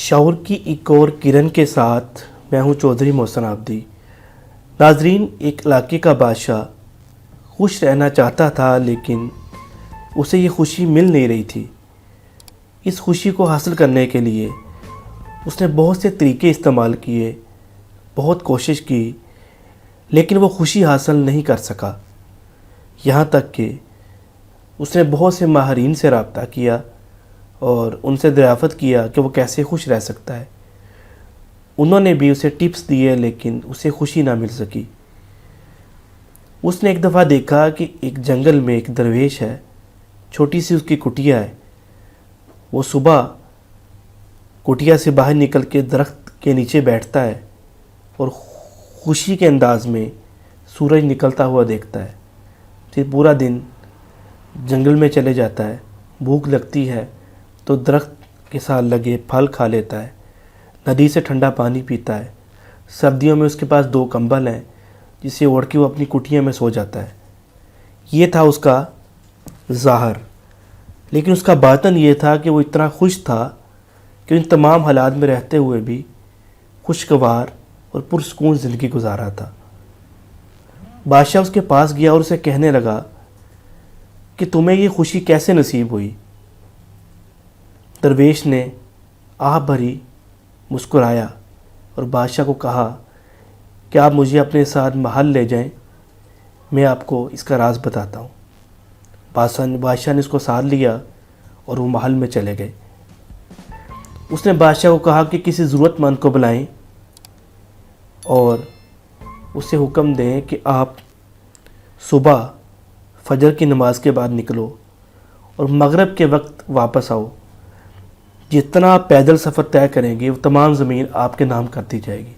شعور کی ایک اور کرن کے ساتھ میں ہوں چودھری محسن عابدی۔ ناظرین، ایک علاقے کا بادشاہ خوش رہنا چاہتا تھا، لیکن اسے یہ خوشی مل نہیں رہی تھی۔ اس خوشی کو حاصل کرنے کے لیے اس نے بہت سے طریقے استعمال کیے، بہت کوشش کی، لیکن وہ خوشی حاصل نہیں کر سکا۔ یہاں تک کہ اس نے بہت سے ماہرین سے رابطہ کیا اور ان سے دریافت کیا کہ وہ کیسے خوش رہ سکتا ہے۔ انہوں نے بھی اسے ٹپس دیے، لیکن اسے خوشی نہ مل سکی۔ اس نے ایک دفعہ دیکھا کہ ایک جنگل میں ایک درویش ہے، چھوٹی سی اس کی کٹیا ہے۔ وہ صبح کٹیا سے باہر نکل کے درخت کے نیچے بیٹھتا ہے اور خوشی کے انداز میں سورج نکلتا ہوا دیکھتا ہے۔ پھر پورا دن جنگل میں چلے جاتا ہے۔ بھوک لگتی ہے تو درخت کے ساتھ لگے پھل کھا لیتا ہے، ندی سے ٹھنڈا پانی پیتا ہے۔ سردیوں میں اس کے پاس 2 کمبل ہیں جسے اوڑھ کے وہ اپنی کٹیا میں سو جاتا ہے۔ یہ تھا اس کا ظاہر، لیکن اس کا باطن یہ تھا کہ وہ اتنا خوش تھا کہ ان تمام حالات میں رہتے ہوئے بھی خوشگوار اور پرسکون زندگی گزارا تھا۔ بادشاہ اس کے پاس گیا اور اسے کہنے لگا کہ تمہیں یہ خوشی کیسے نصیب ہوئی؟ درویش نے آہ بھری مسکرایا اور بادشاہ کو کہا کہ آپ مجھے اپنے ساتھ محل لے جائیں، میں آپ کو اس کا راز بتاتا ہوں۔ بادشاہ نے اس کو ساتھ لیا اور وہ محل میں چلے گئے۔ اس نے بادشاہ کو کہا کہ کسی ضرورت مند کو بلائیں اور اسے حکم دیں کہ آپ صبح فجر کی نماز کے بعد نکلو اور مغرب کے وقت واپس آؤ۔ جتنا آپ پیدل سفر طے کریں گے وہ تمام زمین آپ کے نام کر دی جائے گی۔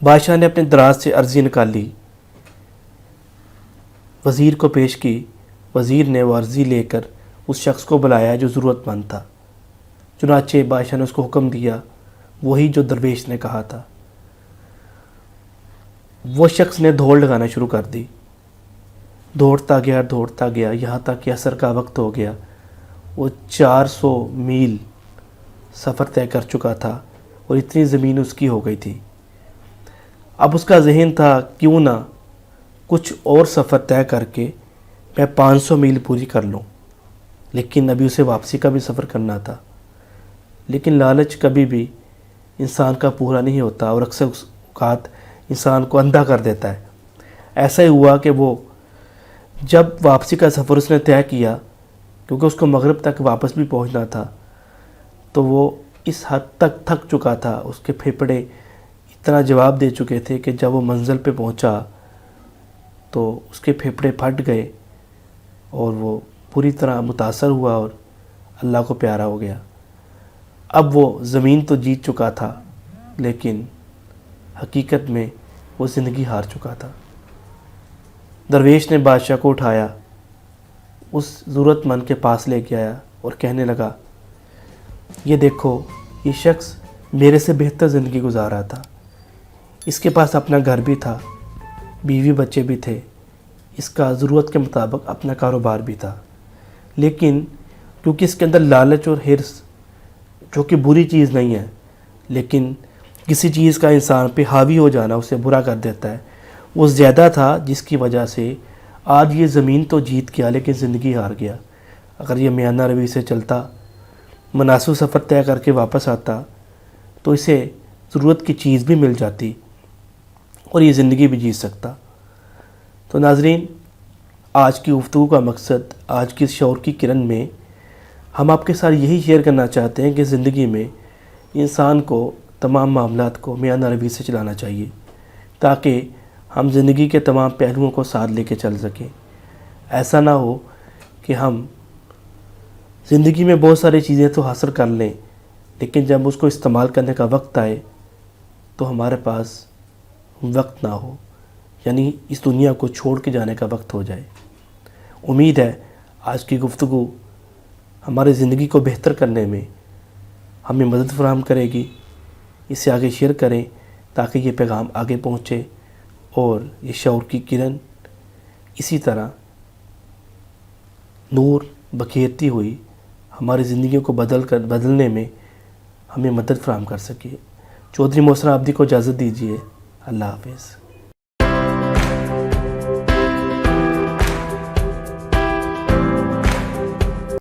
بادشاہ نے اپنے دراز سے عرضی نکالی، وزیر کو پیش کی۔ وزیر نے وہ عرضی لے کر اس شخص کو بلایا جو ضرورت مند تھا۔ چنانچہ بادشاہ نے اس کو حکم دیا، وہی جو درویش نے کہا تھا۔ وہ شخص نے دوڑ لگانا شروع کر دی۔ دوڑتا گیا یہاں تک کہ عصر کا وقت ہو گیا۔ وہ 400 میل سفر طے کر چکا تھا اور اتنی زمین اس کی ہو گئی تھی۔ اب اس کا ذہن تھا کیوں نہ کچھ اور سفر طے کر کے میں 500 میل پوری کر لوں، لیکن ابھی اسے واپسی کا بھی سفر کرنا تھا۔ لیکن لالچ کبھی بھی انسان کا پورا نہیں ہوتا اور اکثر اوقات انسان کو اندھا کر دیتا ہے۔ ایسا ہی ہوا کہ وہ جب واپسی کا سفر اس نے طے کیا، کیونکہ اس کو مغرب تک واپس بھی پہنچنا تھا، تو وہ اس حد تک تھک چکا تھا، اس کے پھیپھڑے اتنا جواب دے چکے تھے کہ جب وہ منزل پہ پہنچا تو اس کے پھیپھڑے پھٹ گئے اور وہ پوری طرح متاثر ہوا اور اللہ کو پیارا ہو گیا۔ اب وہ زمین تو جیت چکا تھا، لیکن حقیقت میں وہ زندگی ہار چکا تھا۔ درویش نے بادشاہ کو اٹھایا، اس ضرورت مند کے پاس لے کے آیا اور کہنے لگا، یہ دیکھو، یہ شخص میرے سے بہتر زندگی گزار رہا تھا۔ اس کے پاس اپنا گھر بھی تھا، بیوی بچے بھی تھے، اس کا ضرورت کے مطابق اپنا کاروبار بھی تھا، لیکن کیونکہ اس کے اندر لالچ اور حرص، جو کہ بری چیز نہیں ہے، لیکن کسی چیز کا انسان پہ حاوی ہو جانا اسے برا کر دیتا ہے، وہ زیادہ تھا، جس کی وجہ سے آج یہ زمین تو جیت گیا لیکن زندگی ہار گیا۔ اگر یہ میانہ روی سے چلتا، مناسب سفر طے کر کے واپس آتا، تو اسے ضرورت کی چیز بھی مل جاتی اور یہ زندگی بھی جیت سکتا۔ تو ناظرین، آج کی گفتگو کا مقصد، آج کی اس شعور کی کرن میں ہم آپ کے ساتھ یہی شیئر کرنا چاہتے ہیں کہ زندگی میں انسان کو تمام معاملات کو میانہ روی سے چلانا چاہیے، تاکہ ہم زندگی کے تمام پہلوؤں کو ساتھ لے کے چل سکیں۔ ایسا نہ ہو کہ ہم زندگی میں بہت ساری چیزیں تو حاصل کر لیں، لیکن جب اس کو استعمال کرنے کا وقت آئے تو ہمارے پاس وقت نہ ہو، یعنی اس دنیا کو چھوڑ کے جانے کا وقت ہو جائے۔ امید ہے آج کی گفتگو ہماری زندگی کو بہتر کرنے میں ہمیں مدد فراہم کرے گی۔ اسے آگے شیئر کریں تاکہ یہ پیغام آگے پہنچے اور یہ شعور کی کرن اسی طرح نور بکھیرتی ہوئی ہماری زندگیوں کو بدلنے میں ہمیں مدد فراہم کر سکے۔ چودھری محسن عابدی کو اجازت دیجیے، اللہ حافظ۔